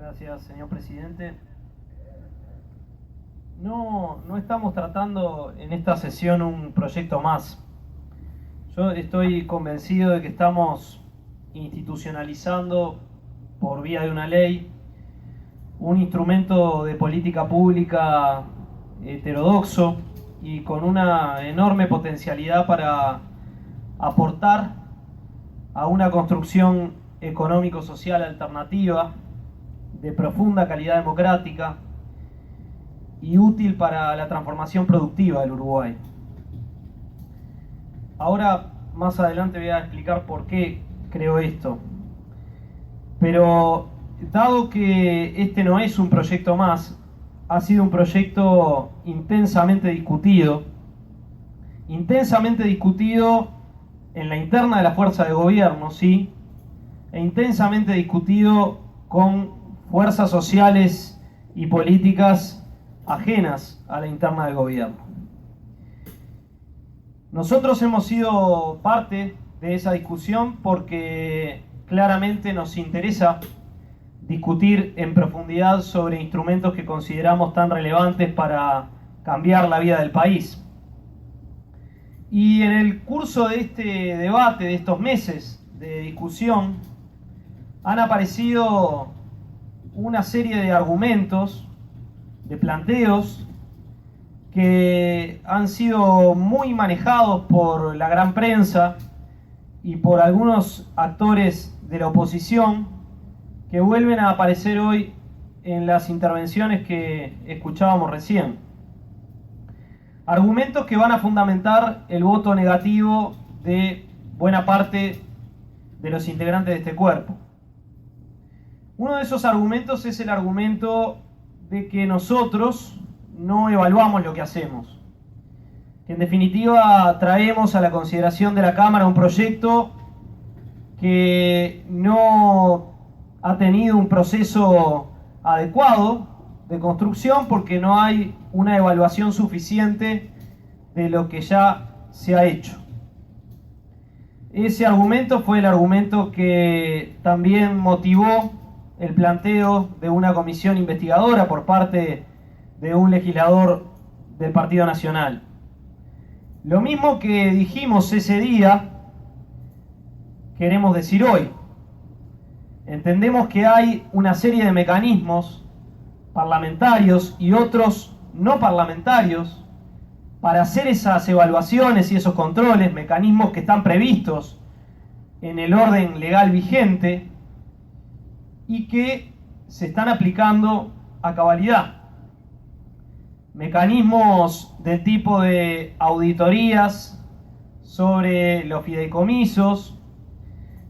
Gracias, señor presidente. No estamos tratando en esta sesión un proyecto más. Yo estoy convencido de que estamos institucionalizando por vía de una ley un instrumento de política pública heterodoxo y con una enorme potencialidad para aportar a una construcción económico-social alternativa de profunda calidad democrática y útil para la transformación productiva del Uruguay. Ahora, más adelante voy a explicar por qué creo esto. Pero, dado que este no es un proyecto más, ha sido un proyecto intensamente discutido en la interna de la fuerza de gobierno, sí, e intensamente discutido con fuerzas sociales y políticas ajenas a la interna del gobierno. Nosotros hemos sido parte de esa discusión porque claramente nos interesa discutir en profundidad sobre instrumentos que consideramos tan relevantes para cambiar la vida del país. Y en el curso de este debate, de estos meses de discusión, han aparecido una serie de argumentos, de planteos, que han sido muy manejados por la gran prensa y por algunos actores de la oposición, que vuelven a aparecer hoy en las intervenciones que escuchábamos recién. Argumentos que van a fundamentar el voto negativo de buena parte de los integrantes de este cuerpo. Uno de esos argumentos es el argumento de que nosotros no evaluamos lo que hacemos. Que en definitiva traemos a la consideración de la Cámara un proyecto que no ha tenido un proceso adecuado de construcción porque no hay una evaluación suficiente de lo que ya se ha hecho. Ese argumento fue el argumento que también motivó el planteo de una comisión investigadora por parte de un legislador del Partido Nacional. Lo mismo que dijimos ese día, queremos decir hoy. Entendemos que hay una serie de mecanismos parlamentarios y otros no parlamentarios para hacer esas evaluaciones y esos controles, mecanismos que están previstos en el orden legal vigente y que se están aplicando a cabalidad. Mecanismos del tipo de auditorías sobre los fideicomisos,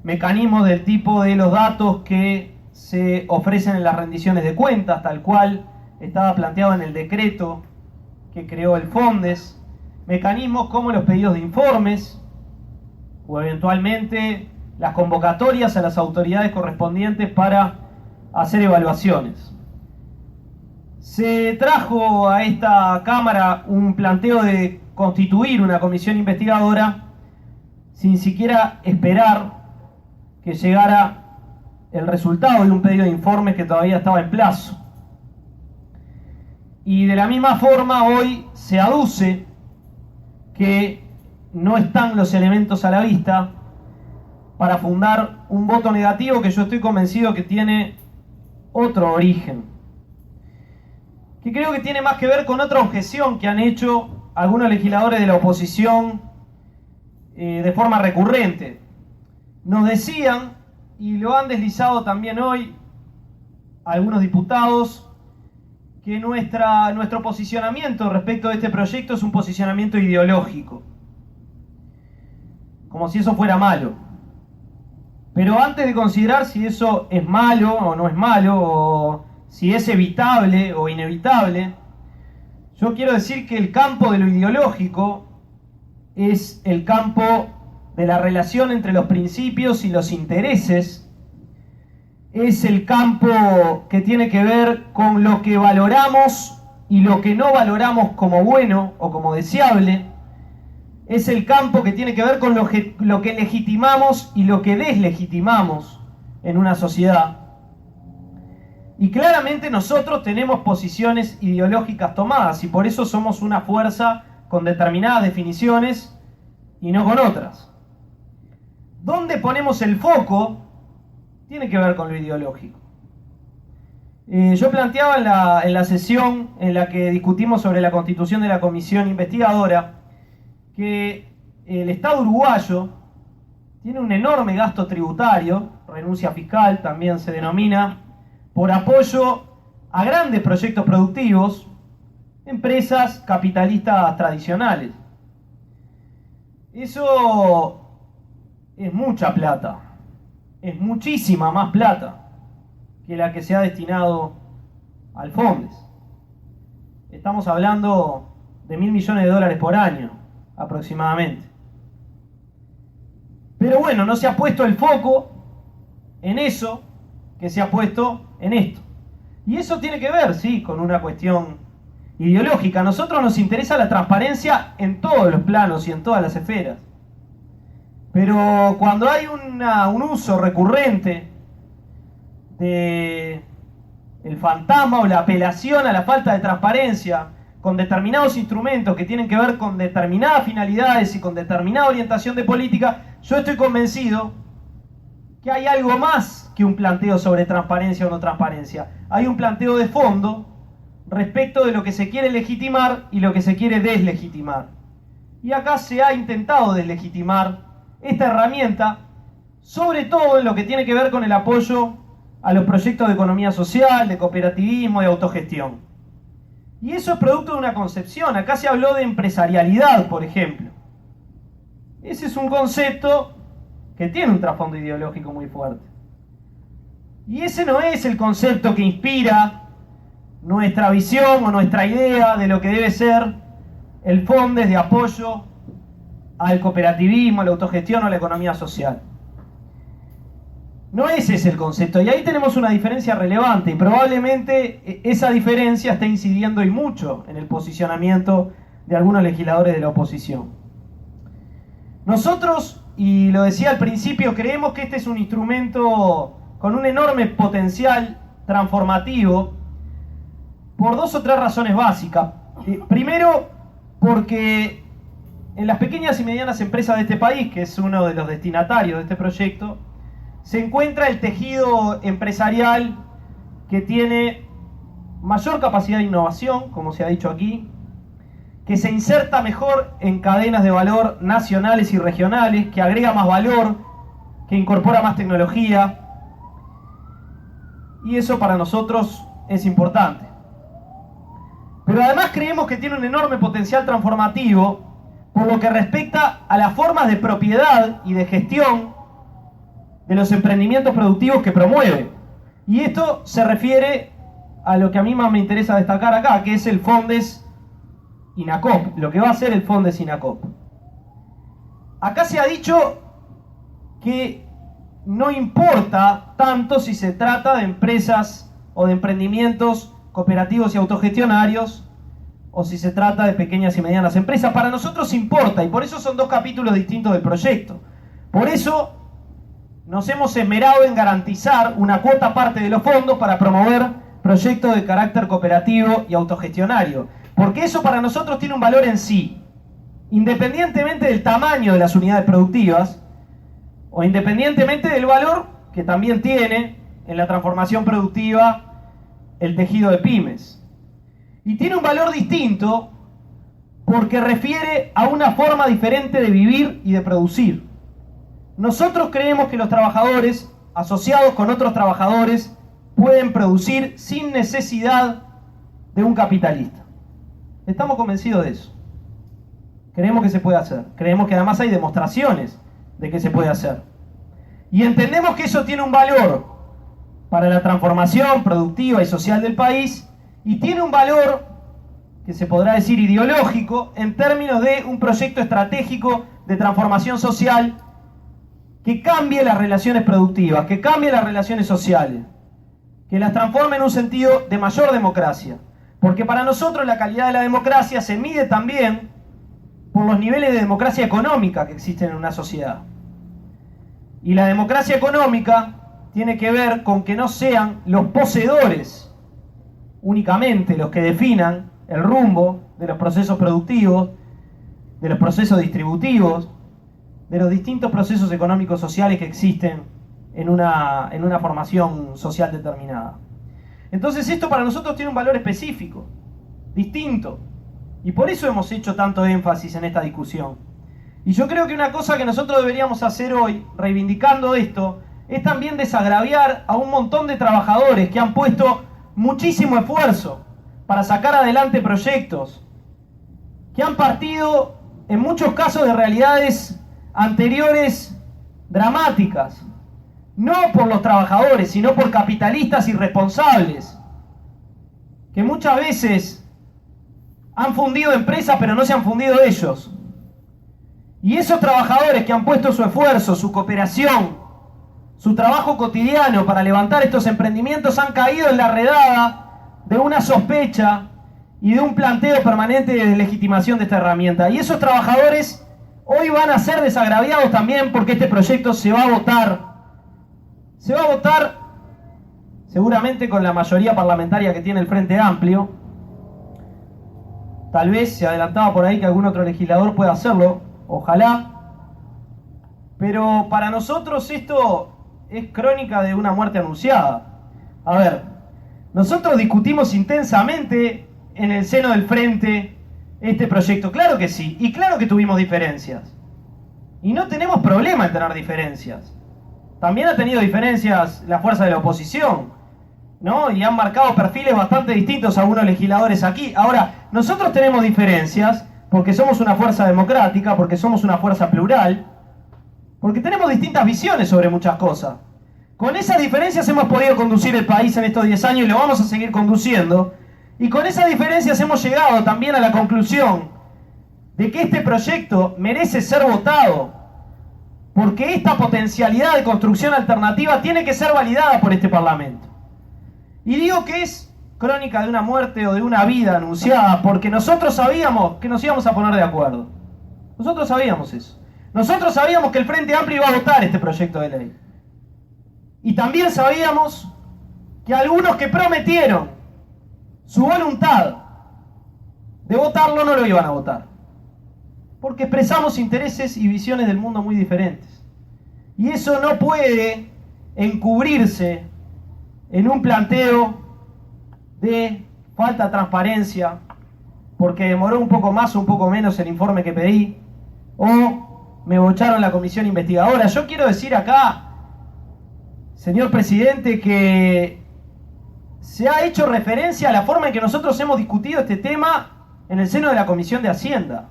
mecanismos del tipo de los datos que se ofrecen en las rendiciones de cuentas, tal cual estaba planteado en el decreto que creó el FONDES, mecanismos como los pedidos de informes o eventualmente las convocatorias a las autoridades correspondientes para hacer evaluaciones. Se trajo a esta Cámara un planteo de constituir una comisión investigadora sin siquiera esperar que llegara el resultado de un pedido de informes que todavía estaba en plazo. Y de la misma forma hoy se aduce que no están los elementos a la vista para fundar un voto negativo que yo estoy convencido que tiene otro origen, que creo que tiene más que ver con otra objeción que han hecho algunos legisladores de la oposición de forma recurrente. Nos decían, y lo han deslizado también hoy algunos diputados, que nuestro posicionamiento respecto de este proyecto es un posicionamiento ideológico, como si eso fuera malo. Pero antes de considerar si eso es malo o no es malo, o si es evitable o inevitable, yo quiero decir que el campo de lo ideológico es el campo de la relación entre los principios y los intereses, es el campo que tiene que ver con lo que valoramos y lo que no valoramos como bueno o como deseable, es el campo que tiene que ver con lo que legitimamos y lo que deslegitimamos en una sociedad. Y claramente nosotros tenemos posiciones ideológicas tomadas y por eso somos una fuerza con determinadas definiciones y no con otras. ¿Dónde ponemos el foco? Tiene que ver con lo ideológico. Yo planteaba en la sesión en la que discutimos sobre la constitución de la comisión investigadora que el Estado uruguayo tiene un enorme gasto tributario, renuncia fiscal también se denomina, por apoyo a grandes proyectos productivos, empresas capitalistas tradicionales. Eso es mucha plata, es muchísima más plata que la que se ha destinado al FONDES. Estamos hablando de $1.000 millones por año, aproximadamente. Pero bueno, no se ha puesto el foco en eso que se ha puesto en esto. Y eso tiene que ver, sí, con una cuestión ideológica. A nosotros nos interesa la transparencia en todos los planos y en todas las esferas. Pero cuando hay un uso recurrente de el fantasma o la apelación a la falta de transparencia con determinados instrumentos que tienen que ver con determinadas finalidades y con determinada orientación de política, yo estoy convencido que hay algo más que un planteo sobre transparencia o no transparencia. Hay un planteo de fondo respecto de lo que se quiere legitimar y lo que se quiere deslegitimar. Y acá se ha intentado deslegitimar esta herramienta, sobre todo en lo que tiene que ver con el apoyo a los proyectos de economía social, de cooperativismo, de autogestión. Y eso es producto de una concepción. Acá se habló de empresarialidad, por ejemplo. Ese es un concepto que tiene un trasfondo ideológico muy fuerte. Y ese no es el concepto que inspira nuestra visión o nuestra idea de lo que debe ser el FONDES de apoyo al cooperativismo, a la autogestión o a la economía social. No ese es el concepto, y ahí tenemos una diferencia relevante, y probablemente esa diferencia está incidiendo y mucho en el posicionamiento de algunos legisladores de la oposición. Nosotros, y lo decía al principio, creemos que este es un instrumento con un enorme potencial transformativo por dos o tres razones básicas. Primero, porque en las pequeñas y medianas empresas de este país, que es uno de los destinatarios de este proyecto, se encuentra el tejido empresarial que tiene mayor capacidad de innovación, como se ha dicho aquí, que se inserta mejor en cadenas de valor nacionales y regionales, que agrega más valor, que incorpora más tecnología, y eso para nosotros es importante. Pero además creemos que tiene un enorme potencial transformativo por lo que respecta a las formas de propiedad y de gestión de los emprendimientos productivos que promueve. Y esto se refiere a lo que a mí más me interesa destacar acá, que es el FONDES INACOP, lo que va a ser el FONDES INACOP. Acá se ha dicho que no importa tanto si se trata de empresas o de emprendimientos cooperativos y autogestionarios o si se trata de pequeñas y medianas empresas. Para nosotros importa, y por eso son dos capítulos distintos del proyecto. Por eso nos hemos esmerado en garantizar una cuota aparte de los fondos para promover proyectos de carácter cooperativo y autogestionario, porque eso para nosotros tiene un valor en sí, independientemente del tamaño de las unidades productivas o independientemente del valor que también tiene en la transformación productiva el tejido de pymes. Y tiene un valor distinto porque refiere a una forma diferente de vivir y de producir. Nosotros creemos que los trabajadores, asociados con otros trabajadores, pueden producir sin necesidad de un capitalista. Estamos convencidos de eso. Creemos que se puede hacer. Creemos que además hay demostraciones de que se puede hacer. Y entendemos que eso tiene un valor para la transformación productiva y social del país, y tiene un valor que se podrá decir ideológico en términos de un proyecto estratégico de transformación social que cambie las relaciones productivas, que cambie las relaciones sociales, que las transforme en un sentido de mayor democracia. Porque para nosotros la calidad de la democracia se mide también por los niveles de democracia económica que existen en una sociedad. Y la democracia económica tiene que ver con que no sean los poseedores únicamente los que definan el rumbo de los procesos productivos, de los procesos distributivos, de los distintos procesos económicos sociales que existen en una formación social determinada. Entonces esto para nosotros tiene un valor específico, distinto, y por eso hemos hecho tanto énfasis en esta discusión. Y yo creo que una cosa que nosotros deberíamos hacer hoy, reivindicando esto, es también desagraviar a un montón de trabajadores que han puesto muchísimo esfuerzo para sacar adelante proyectos, que han partido en muchos casos de realidades anteriores dramáticas, no por los trabajadores, sino por capitalistas irresponsables, que muchas veces han fundido empresas pero no se han fundido ellos. Y esos trabajadores que han puesto su esfuerzo, su cooperación, su trabajo cotidiano para levantar estos emprendimientos han caído en la redada de una sospecha y de un planteo permanente de deslegitimación de esta herramienta. Y esos trabajadores hoy van a ser desagraviados también porque este proyecto se va a votar. Se va a votar seguramente con la mayoría parlamentaria que tiene el Frente Amplio. Tal vez se adelantaba por ahí que algún otro legislador pueda hacerlo, ojalá. Pero para nosotros esto es crónica de una muerte anunciada. A ver, nosotros discutimos intensamente en el seno del Frente este proyecto. Claro que sí, y claro que tuvimos diferencias. Y no tenemos problema en tener diferencias. También ha tenido diferencias la fuerza de la oposición, ¿no? Y han marcado perfiles bastante distintos a algunos legisladores aquí. Ahora, nosotros tenemos diferencias porque somos una fuerza democrática, porque somos una fuerza plural, porque tenemos distintas visiones sobre muchas cosas. Con esas diferencias hemos podido conducir el país en estos 10 años y lo vamos a seguir conduciendo. Y con esas diferencias hemos llegado también a la conclusión de que este proyecto merece ser votado, porque esta potencialidad de construcción alternativa tiene que ser validada por este Parlamento. Y digo que es crónica de una muerte o de una vida anunciada porque nosotros sabíamos que nos íbamos a poner de acuerdo. Nosotros sabíamos eso. Nosotros sabíamos que el Frente Amplio iba a votar este proyecto de ley. Y también sabíamos que algunos que prometieron su voluntad de votarlo no lo iban a votar. Porque expresamos intereses y visiones del mundo muy diferentes. Y eso no puede encubrirse en un planteo de falta de transparencia, porque demoró un poco más o un poco menos el informe que pedí, o me bocharon la comisión investigadora. Yo quiero decir acá, señor presidente, que se ha hecho referencia a la forma en que nosotros hemos discutido este tema en el seno de la Comisión de Hacienda.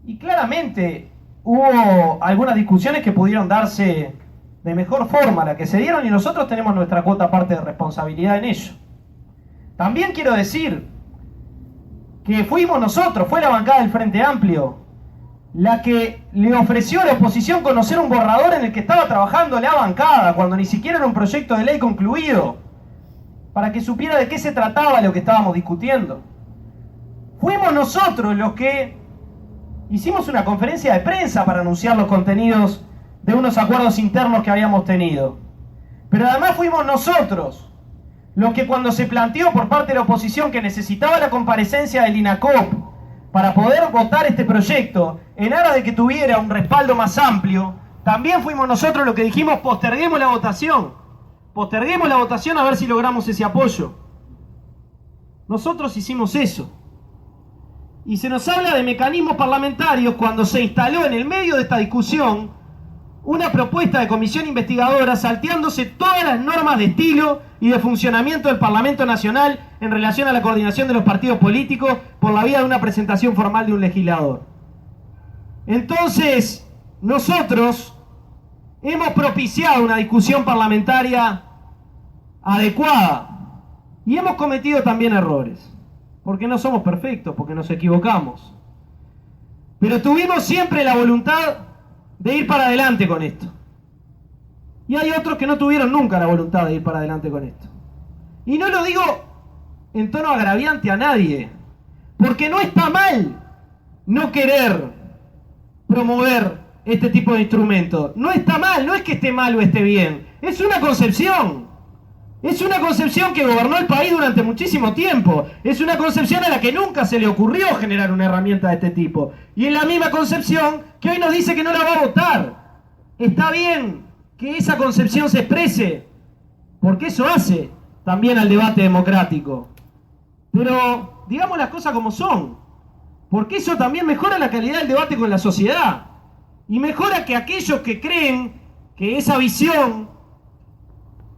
Y claramente hubo algunas discusiones que pudieron darse de mejor forma a la que se dieron y nosotros tenemos nuestra cuota parte de responsabilidad en ello. También quiero decir que fuimos nosotros, fue la bancada del Frente Amplio, la que le ofreció a la oposición conocer un borrador en el que estaba trabajando la bancada, cuando ni siquiera era un proyecto de ley concluido, para que supiera de qué se trataba lo que estábamos discutiendo. Fuimos nosotros los que hicimos una conferencia de prensa para anunciar los contenidos de unos acuerdos internos que habíamos tenido. Pero además fuimos nosotros los que, cuando se planteó por parte de la oposición que necesitaba la comparecencia del INACOP para poder votar este proyecto en aras de que tuviera un respaldo más amplio, también fuimos nosotros los que dijimos: posterguemos la votación a ver si logramos ese apoyo. Nosotros hicimos eso. Y se nos habla de mecanismos parlamentarios cuando se instaló en el medio de esta discusión una propuesta de comisión investigadora salteándose todas las normas de estilo y de funcionamiento del Parlamento Nacional en relación a la coordinación de los partidos políticos por la vía de una presentación formal de un legislador. Entonces, nosotros hemos propiciado una discusión parlamentaria adecuada y hemos cometido también errores. Porque no somos perfectos, porque nos equivocamos. Pero tuvimos siempre la voluntad de ir para adelante con esto. Y hay otros que no tuvieron nunca la voluntad de ir para adelante con esto. Y no lo digo en tono agraviante a nadie, porque no está mal no querer promover este tipo de instrumentos. No está mal, no es que esté mal o esté bien. Es una concepción. Es una concepción que gobernó el país durante muchísimo tiempo. Es una concepción a la que nunca se le ocurrió generar una herramienta de este tipo. Y es la misma concepción que hoy nos dice que no la va a votar. Está bien que esa concepción se exprese, porque eso hace también al debate democrático. Pero digamos las cosas como son, porque eso también mejora la calidad del debate con la sociedad. Y mejora que aquellos que creen que esa visión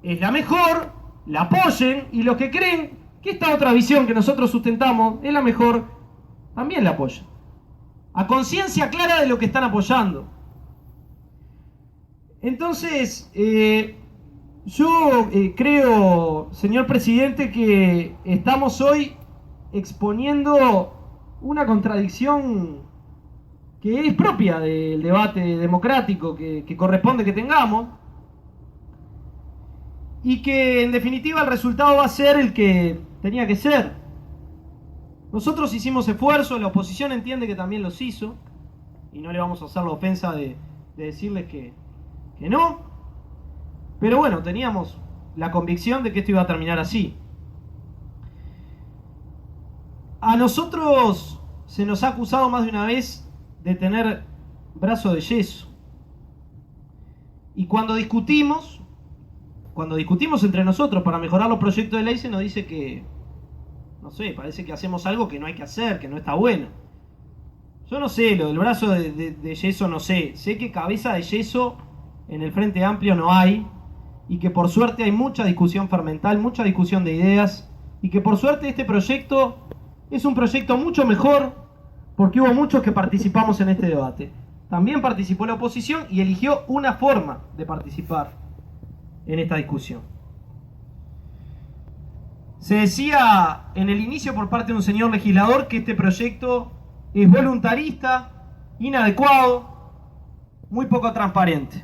es la mejor, la apoyen, y los que creen que esta otra visión que nosotros sustentamos es la mejor, también la apoyen. A conciencia clara de lo que están apoyando. Entonces, yo creo, señor presidente, que estamos hoy exponiendo una contradicción que es propia del debate democrático que corresponde que tengamos, y que en definitiva el resultado va a ser el que tenía que ser. Nosotros hicimos esfuerzo, la oposición entiende que también los hizo, y no le vamos a hacer la ofensa de decirles que no, pero bueno, teníamos la convicción de que esto iba a terminar así. A nosotros se nos ha acusado más de una vez de tener brazo de yeso, y cuando discutimos entre nosotros para mejorar los proyectos de ley, se nos dice que, no sé, parece que hacemos algo que no hay que hacer, que no está bueno. Yo no sé, lo del brazo de yeso no sé. Sé que cabeza de yeso en el Frente Amplio no hay, y que por suerte hay mucha discusión fermental, mucha discusión de ideas, y que por suerte este proyecto es un proyecto mucho mejor, porque hubo muchos que participamos en este debate. También participó la oposición y eligió una forma de participar en esta discusión. Se decía en el inicio por parte de un señor legislador que este proyecto es voluntarista, inadecuado, muy poco transparente.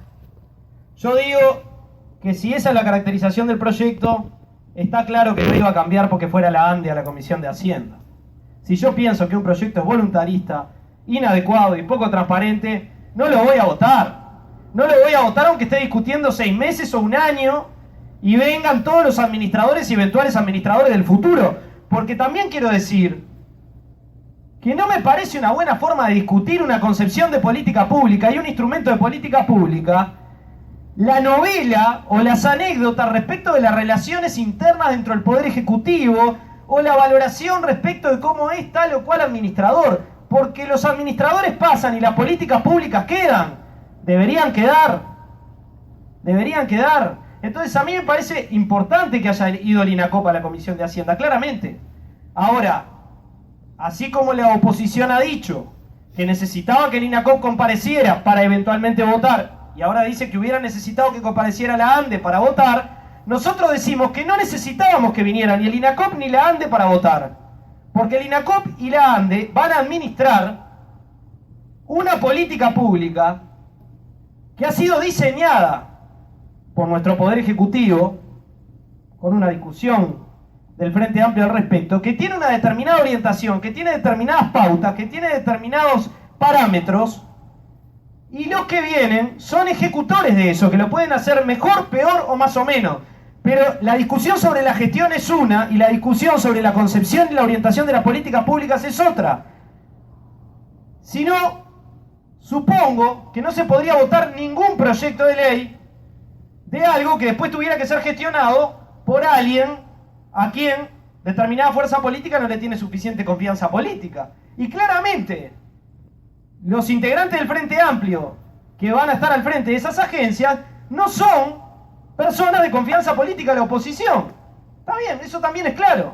Yo digo que si esa es la caracterización del proyecto, está claro que no iba a cambiar porque fuera la ANDE a la Comisión de Hacienda. Si yo pienso que un proyecto es voluntarista, inadecuado y poco transparente, no lo voy a votar. No lo voy a votar aunque esté discutiendo 6 meses o un año y vengan todos los administradores y eventuales administradores del futuro. Porque también quiero decir que no me parece una buena forma de discutir una concepción de política pública y un instrumento de política pública la novela o las anécdotas respecto de las relaciones internas dentro del Poder Ejecutivo o la valoración respecto de cómo es tal o cual administrador. Porque los administradores pasan y las políticas públicas quedan. Deberían quedar. Entonces a mí me parece importante que haya ido el INACOP a la Comisión de Hacienda, claramente. Ahora, así como la oposición ha dicho que necesitaba que el INACOP compareciera para eventualmente votar, y ahora dice que hubiera necesitado que compareciera la ANDE para votar, nosotros decimos que no necesitábamos que viniera ni el INACOP ni la ANDE para votar. Porque el INACOP y la ANDE van a administrar una política pública que ha sido diseñada por nuestro Poder Ejecutivo, con una discusión del Frente Amplio al respecto, que tiene una determinada orientación, que tiene determinadas pautas, que tiene determinados parámetros, y los que vienen son ejecutores de eso, que lo pueden hacer mejor, peor o más o menos. Pero la discusión sobre la gestión es una, y la discusión sobre la concepción y la orientación de las políticas públicas es otra. Si no, supongo que no se podría votar ningún proyecto de ley de algo que después tuviera que ser gestionado por alguien a quien determinada fuerza política no le tiene suficiente confianza política. Y claramente, los integrantes del Frente Amplio que van a estar al frente de esas agencias no son personas de confianza política de la oposición. Está bien, eso también es claro.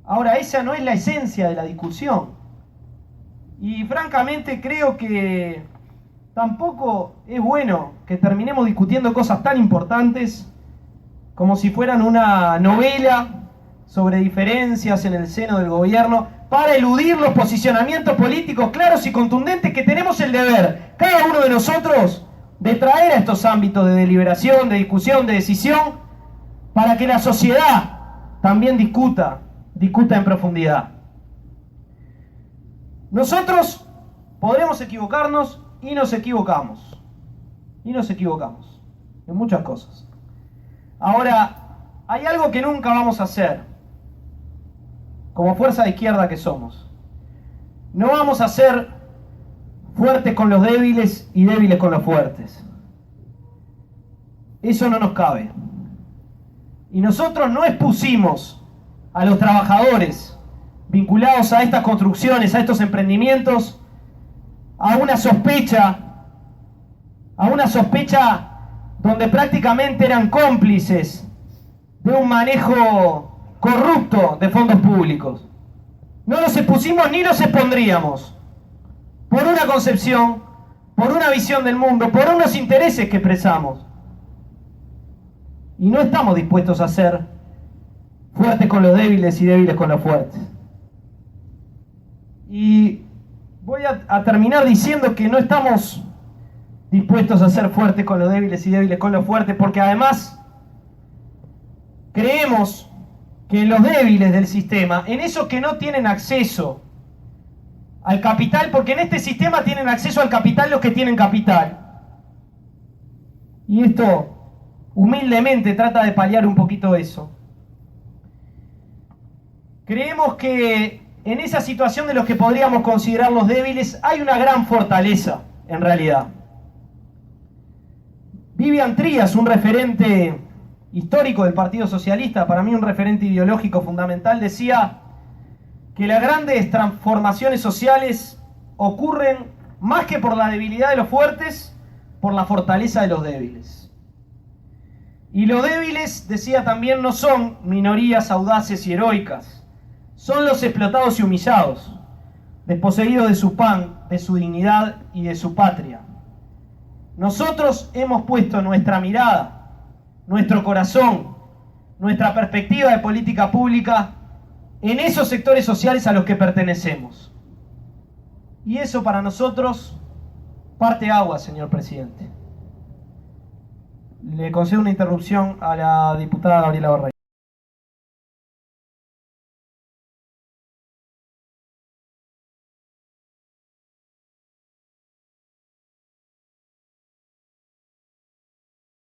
Ahora, esa no es la esencia de la discusión. Y francamente creo que tampoco es bueno que terminemos discutiendo cosas tan importantes como si fueran una novela sobre diferencias en el seno del gobierno para eludir los posicionamientos políticos claros y contundentes que tenemos el deber, cada uno de nosotros, de traer a estos ámbitos de deliberación, de discusión, de decisión, para que la sociedad también discuta en profundidad. Nosotros podremos equivocarnos y nos equivocamos. en muchas cosas. Ahora, hay algo que nunca vamos a hacer, como fuerza de izquierda que somos. No vamos a ser fuertes con los débiles y débiles con los fuertes. Eso no nos cabe. Y nosotros no expusimos a los trabajadores vinculados a estas construcciones, a estos emprendimientos, a una sospecha donde prácticamente eran cómplices de un manejo corrupto de fondos públicos. No los expusimos ni los expondríamos por una concepción, por una visión del mundo, por unos intereses que expresamos. Y no estamos dispuestos a ser fuertes con los débiles y débiles con los fuertes. Y voy a terminar diciendo que no estamos dispuestos a ser fuertes con los débiles y débiles con los fuertes, porque además creemos que los débiles del sistema, en esos que no tienen acceso al capital, porque en este sistema tienen acceso al capital los que tienen capital, y esto humildemente trata de paliar un poquito eso. Creemos que en esa situación de los que podríamos considerar los débiles hay una gran fortaleza, en realidad. Vivian Trías, un referente histórico del Partido Socialista, para mí un referente ideológico fundamental, decía que las grandes transformaciones sociales ocurren más que por la debilidad de los fuertes, por la fortaleza de los débiles. Y los débiles, decía también, no son minorías audaces y heroicas, son los explotados y humillados, desposeídos de su pan, de su dignidad y de su patria. Nosotros hemos puesto nuestra mirada, nuestro corazón, nuestra perspectiva de política pública en esos sectores sociales a los que pertenecemos. Y eso para nosotros parte agua, señor presidente. Le concedo una interrupción a la diputada Gabriela Barray.